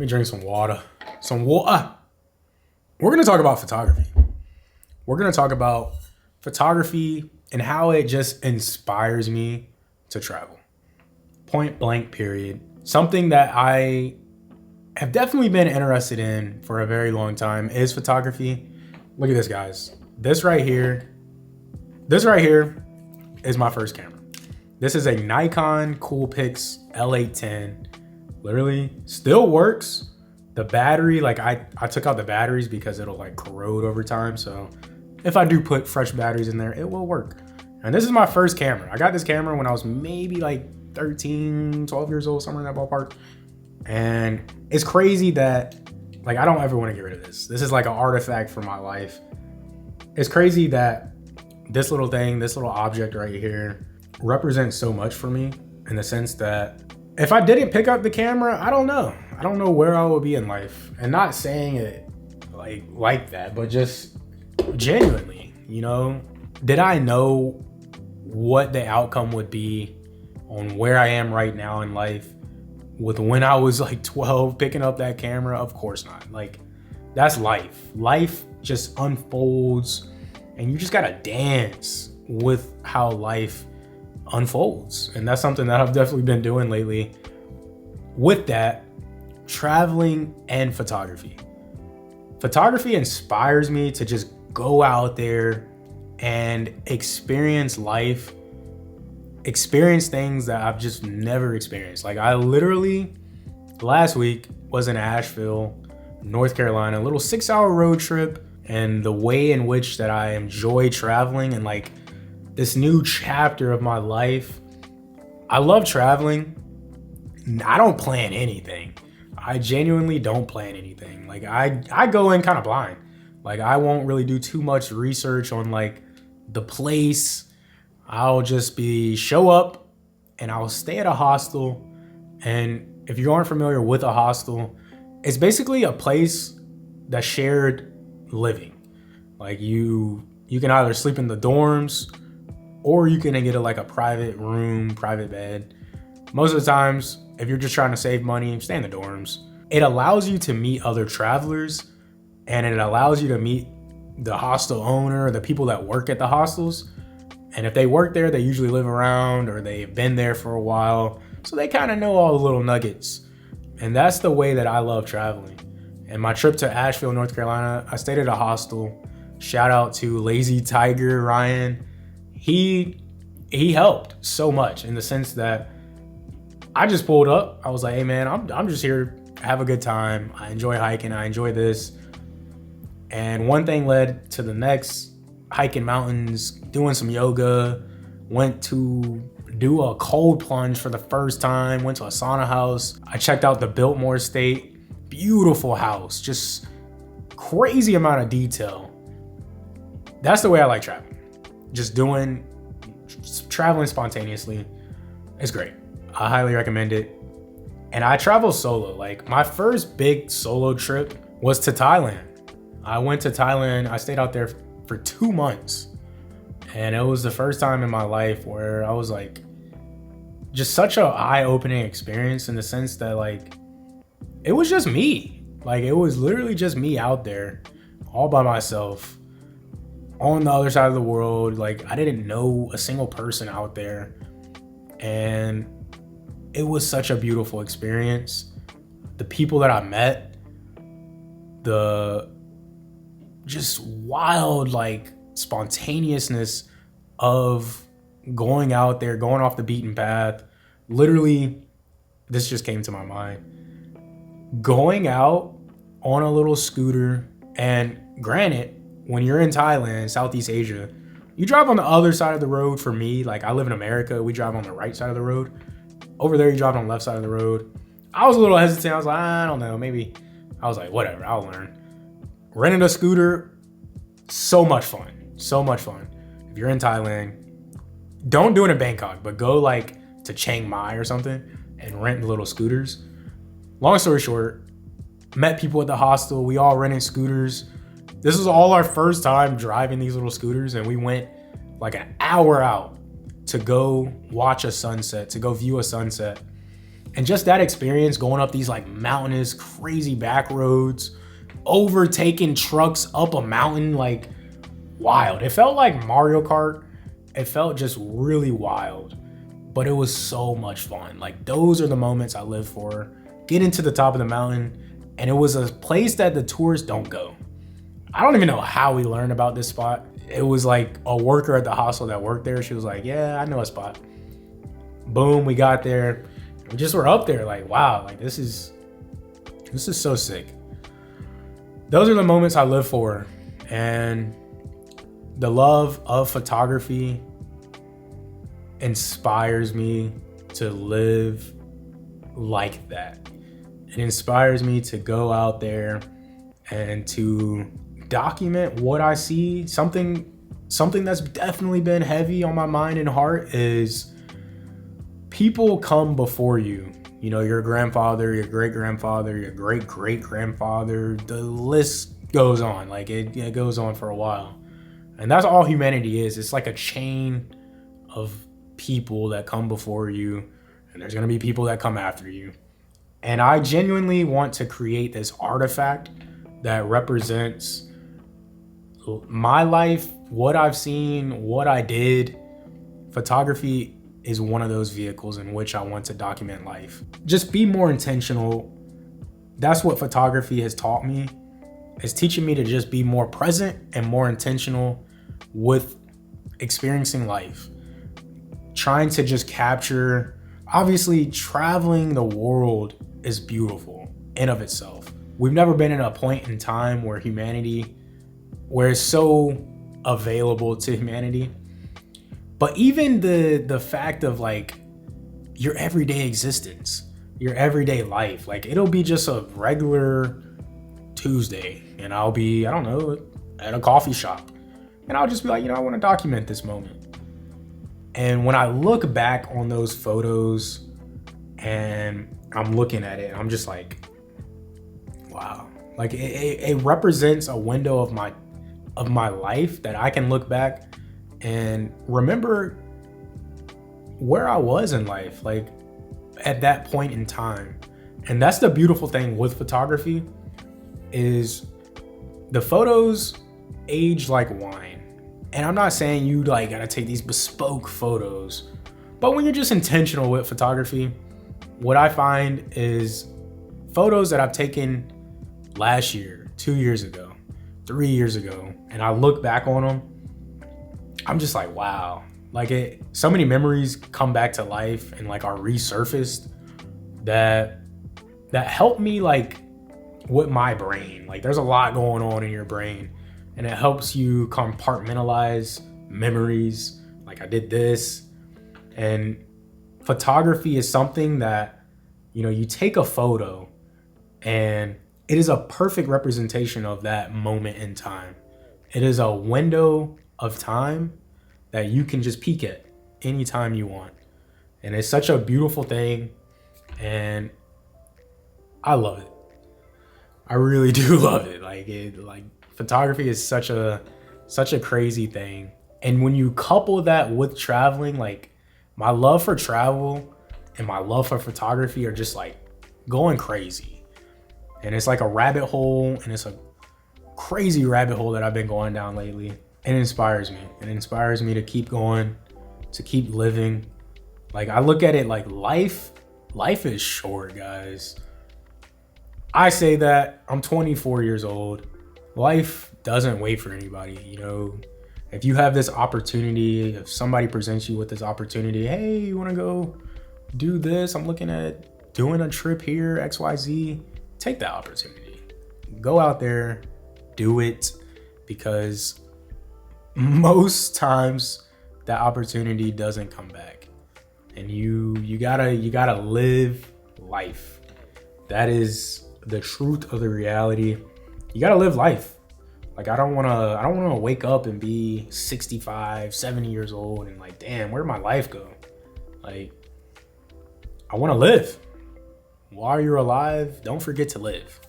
drink some water. Some water. We're going to talk about photography. We're going to talk about photography and how it just inspires me to travel. Point blank, period. Something that I have definitely been interested in for a very long time is photography. Look at this, guys. This right here is my first camera. This is a Nikon Coolpix L810. Literally still works. The battery, like I took out the batteries because it'll like corrode over time. So if I do put fresh batteries in there, it will work. And this is my first camera. I got this camera when I was maybe like 13, 12 years old, somewhere in that ballpark. And it's crazy that like, I don't ever want to get rid of this. This is like an artifact for my life. It's crazy that this little thing, this little object right here represents so much for me in the sense that if I didn't pick up the camera, I don't know. I don't know where I would be in life. And not saying it like that, but just genuinely, you know, did I know what the outcome would be on where I am right now in life with when I was like 12 picking up that camera? Of course not. Like, that's life. Life just unfolds and you just gotta dance with how life unfolds. And that's something that I've definitely been doing lately. With that, traveling and photography. Photography inspires me to just go out there and experience life, experience things that I've just never experienced. Like I literally last week was in Asheville, North Carolina, a little 6-hour road trip. And the way in which that I enjoy traveling and like this new chapter of my life, I love traveling. I don't plan anything. I genuinely don't plan anything. Like I go in kind of blind. Like I won't really do too much research on like the place. I'll just show up and I'll stay at a hostel. And if you aren't familiar with a hostel, it's basically a place that's shared living. Like you can either sleep in the dorms or you can get a private room, private bed. Most of the times, if you're just trying to save money, stay in the dorms. It allows you to meet other travelers and it allows you to meet the hostel owner, the people that work at the hostels. And if they work there, they usually live around or they've been there for a while. So they kind of know all the little nuggets. And that's the way that I love traveling. And my trip to Asheville, North Carolina, I stayed at a hostel. Shout out to Lazy Tiger Ryan. He helped so much in the sense that I just pulled up. I was like, hey man, I'm just here to have a good time. I enjoy hiking. I enjoy this. And one thing led to the next. Hiking mountains, doing some yoga, went to do a cold plunge for the first time, went to a sauna house. I checked out the Biltmore Estate. Beautiful house, just crazy amount of detail. That's the way I like traveling. Just traveling spontaneously. It's great. I highly recommend it. And I travel solo. Like my first big solo trip was to Thailand. I went to Thailand. I stayed out there for 2 months. And it was the first time in my life where I was like, just such an eye-opening experience in the sense that like, it was just me. Like it was literally just me out there all by myself on the other side of the world. Like I didn't know a single person out there. And it was such a beautiful experience. The people that I met, the just wild like spontaneousness of going out there, going off the beaten path. Literally, this just came to my mind. Going out on a little scooter, and granted, when you're in Thailand, Southeast Asia, you drive on the other side of the road. For me, like I live in America, we drive on the right side of the road. Over there, you drive on the left side of the road. I was a little hesitant. I was like, I don't know, maybe. I was like, whatever, I'll learn. Renting a scooter, so much fun. So much fun. If you're in Thailand, don't do it in Bangkok, but go like to Chiang Mai or something and rent little scooters. Long story short, met people at the hostel. We all rented scooters. This was all our first time driving these little scooters, and we went like an hour out to go watch a sunset, to go view a sunset. And just that experience going up these like mountainous, crazy back roads, overtaking trucks up a mountain, like wild. It felt like Mario Kart. It felt just really wild, but it was so much fun. Like those are the moments I live for. Getting to the top of the mountain, and it was a place that the tourists don't go. I don't even know how we learned about this spot. It was like a worker at the hostel that worked there. She was like, yeah, I know a spot. Boom, we got there. We just were up there like, wow, like this is so sick. Those are the moments I live for. And the love of photography inspires me to live like that. It inspires me to go out there and to document what I see. Something that's definitely been heavy on my mind and heart is people come before you. You know, your grandfather, your great-grandfather, your great-great-grandfather, the list goes on. Like it goes on for a while. And that's all humanity is. It's like a chain of people that come before you, and there's going to be people that come after you. And I genuinely want to create this artifact that represents my life, what I've seen, what I did. Photography is one of those vehicles in which I want to document life. Just be more intentional. That's what photography has taught me. It's teaching me to just be more present and more intentional with experiencing life. Trying to just capture, obviously traveling the world is beautiful in of itself. We've never been in a point in time where it's so available to humanity. But even the fact of like your everyday existence, your everyday life, like it'll be just a regular Tuesday and I'll be, I don't know, at a coffee shop. And I'll just be like, I want to document this moment. And when I look back on those photos and I'm looking at it, I'm just like, wow. Like it represents a window of my life that I can look back and remember where I was in life, like at that point in time. And that's the beautiful thing with photography is the photos age like wine. And I'm not saying you like gotta take these bespoke photos, but when you're just intentional with photography, what I find is photos that I've taken last year, 2 years ago, 3 years ago, and I look back on them, I'm just like, wow. Like so many memories come back to life and like are resurfaced that help me like with my brain. Like there's a lot going on in your brain and it helps you compartmentalize memories. Like I did this. And photography is something that, you take a photo and it is a perfect representation of that moment in time. It is a window of time that you can just peek at anytime you want. And it's such a beautiful thing. And I love it. I really do love it. Like photography is such a crazy thing. And when you couple that with traveling, like my love for travel and my love for photography are just like going crazy. And it's like a rabbit hole, and it's a crazy rabbit hole that I've been going down lately. It inspires me. It inspires me to keep going, to keep living. Like I look at it like life is short, guys. I say that, I'm 24 years old. Life doesn't wait for anybody, If you have this opportunity, if somebody presents you with this opportunity, hey, you want to go do this? I'm looking at doing a trip here, XYZ. Take that opportunity. Go out there, do it, because most times that opportunity doesn't come back. And you gotta live life. That is the truth of the reality. You gotta live life. Like I don't wanna wake up and be 65, 70 years old and like, damn, where'd my life go? Like, I wanna live. While you're alive, don't forget to live.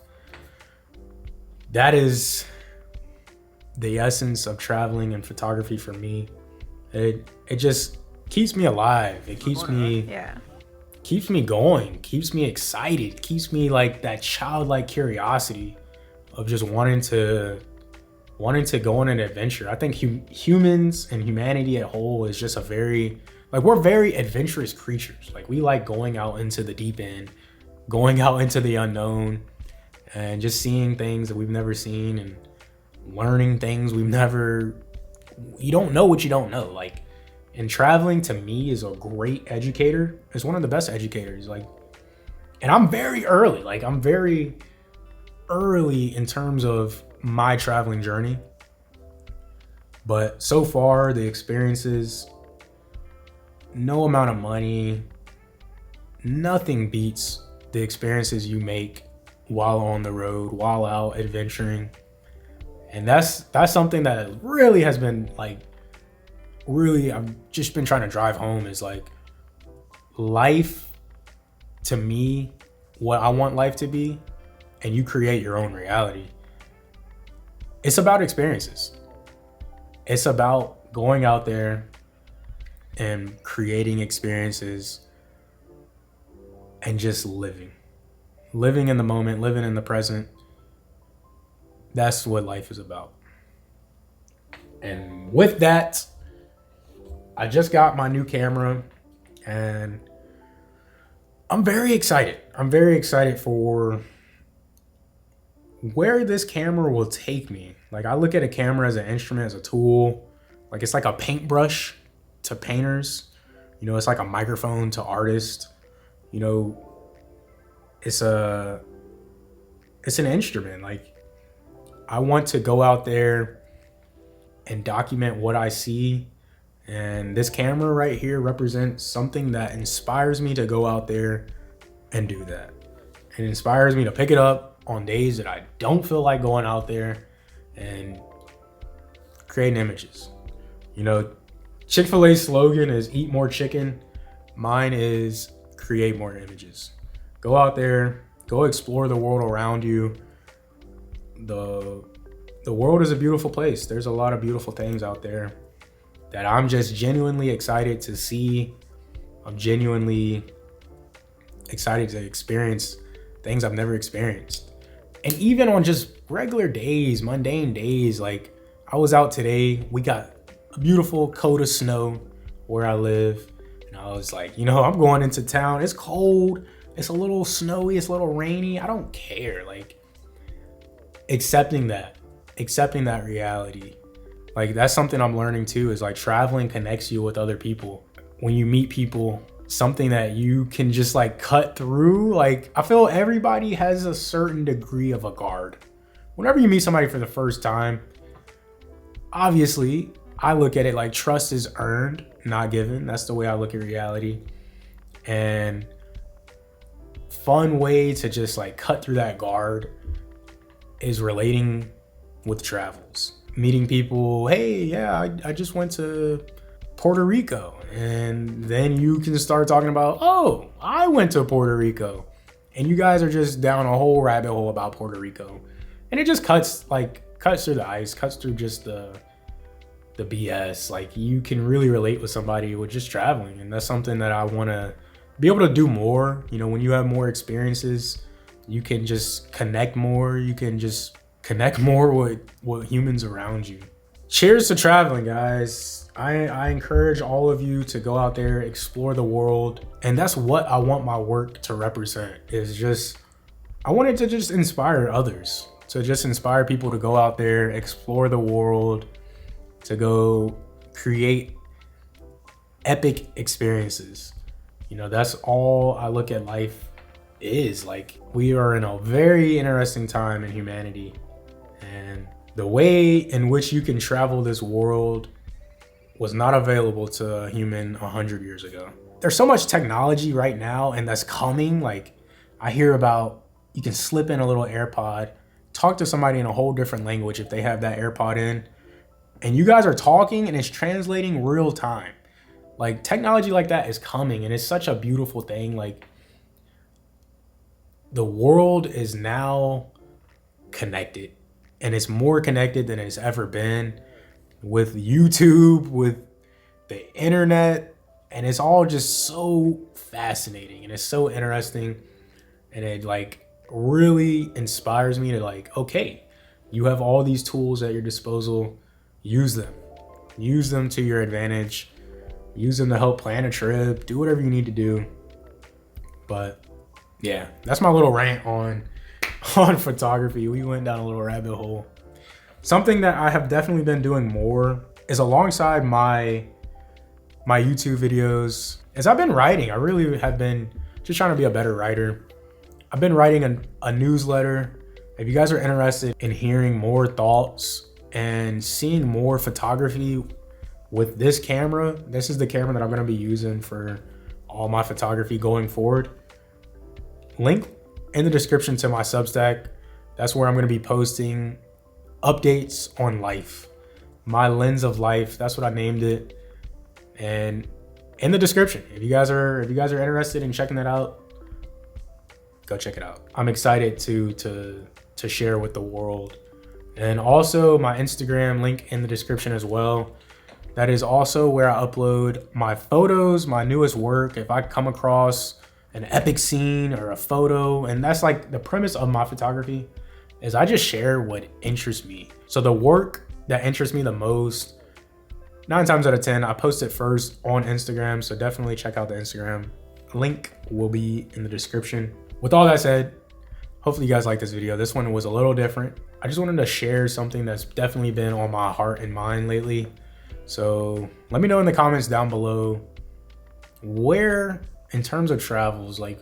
That is the essence of traveling and photography for me. It just keeps me alive. It keeps me keeps me going, keeps me excited, keeps me like that childlike curiosity of just wanting to go on an adventure. I think humans and humanity at whole is just a very, like, we're very adventurous creatures. Like, we like going out into the deep end, going out into the unknown, and just seeing things that we've never seen and learning things we've never. You don't know what you don't know. Like, and traveling to me is a great educator. It's one of the best educators. Like, and I'm very early. Like, I'm very early in terms of my traveling journey. But so far, the experiences, no amount of money, nothing beats the experiences you make while on the road, while out adventuring. And that's something that really has been like, really, I've just been trying to drive home is like, life to me, what I want life to be, and you create your own reality. It's about experiences. It's about going out there and creating experiences and just living in the moment, living in the present. That's what life is about. And with that, I just got my new camera and I'm very excited. I'm very excited for where this camera will take me. Like, I look at a camera as an instrument, as a tool. Like, it's like a paintbrush to painters. You know, it's like a microphone to artists. You know, it's an instrument. Like, I want to go out there and document what I see. And this camera right here represents something that inspires me to go out there and do that. It inspires me to pick it up on days that I don't feel like going out there and creating images. You know, Chick-fil-A's slogan is eat more chicken. Mine is create more images. Go out there, go explore the world around you. The world is a beautiful place. There's a lot of beautiful things out there that I'm just genuinely excited to see. I'm genuinely excited to experience things I've never experienced. And even on just regular days, mundane days, like I was out today, we got a beautiful coat of snow where I live. And I was like, you know, I'm going into town. It's cold. It's a little snowy. It's a little rainy. I don't care. Like, accepting that reality. Like, that's something I'm learning too, is like traveling connects you with other people. When you meet people, something that you can just like cut through. Like, I feel everybody has a certain degree of a guard. Whenever you meet somebody for the first time, obviously, I look at it like trust is earned, not given. That's the way I look at reality. And fun way to just like cut through that guard is relating with travels. Meeting people, hey, yeah, I just went to Puerto Rico. And then you can start talking about, oh, I went to Puerto Rico. And you guys are just down a whole rabbit hole about Puerto Rico. And it just cuts through the ice, cuts through just the BS. Like, you can really relate with somebody with just traveling. And that's something that I want to be able to do more. You know, when you have more experiences, you can just connect more. You can just connect more with humans around you. Cheers to traveling, guys. I encourage all of you to go out there, explore the world. And that's what I want my work to represent, is just, I want it to just inspire others, to just inspire people to go out there, explore the world, to go create epic experiences. You know, that's all I look at life is. Like, we are in a very interesting time in humanity. And the way in which you can travel this world was not available to a human 100 years ago. There's so much technology right now, and that's coming. Like, I hear about, you can slip in a little AirPod, talk to somebody in a whole different language if they have that AirPod in, and you guys are talking and it's translating real time. Like, technology like that is coming, and it's such a beautiful thing. Like, the world is now connected, and it's more connected than it's ever been, with YouTube, with the internet. And it's all just so fascinating and it's so interesting. And it like really inspires me to like, okay, you have all these tools at your disposal. Use them. Use them to your advantage. Use them to help plan a trip. Do whatever you need to do. But yeah, that's my little rant on photography. We went down a little rabbit hole. Something that I have definitely been doing more is alongside my YouTube videos, as I've been writing. I really have been just trying to be a better writer. I've been writing a newsletter. If you guys are interested in hearing more thoughts and seeing more photography with this camera, this is the camera that I'm gonna be using for all my photography going forward. Link in the description to my Substack. That's where I'm gonna be posting updates on life. My lens of life, that's what I named it. And in the description, if you guys are interested in checking that out, go check it out. I'm excited to share with the world. And also my Instagram, link in the description as well. That is also where I upload my photos, my newest work. If I come across an epic scene or a photo, and that's like the premise of my photography, is I just share what interests me. So the work that interests me the most, 9 times out of 10, I post it first on Instagram. So definitely check out the Instagram. Link will be in the description. With all that said, hopefully you guys like this video. This one was a little different. I just wanted to share something that's definitely been on my heart and mind lately. So let me know in the comments down below where, in terms of travels, like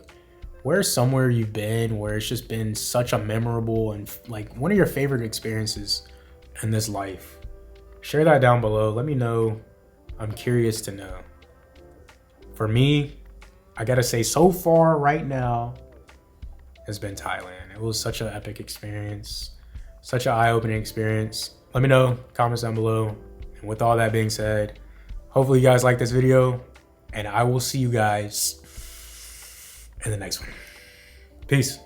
where's somewhere you've been where it's just been such a memorable and like one of your favorite experiences in this life. Share that down below. Let me know. I'm curious to know. For me, I gotta say, so far right now has been Thailand. It was such an epic experience, such an eye-opening experience. Let me know, comments down below. And with all that being said, hopefully you guys like this video, and I will see you guys in the next one. Peace.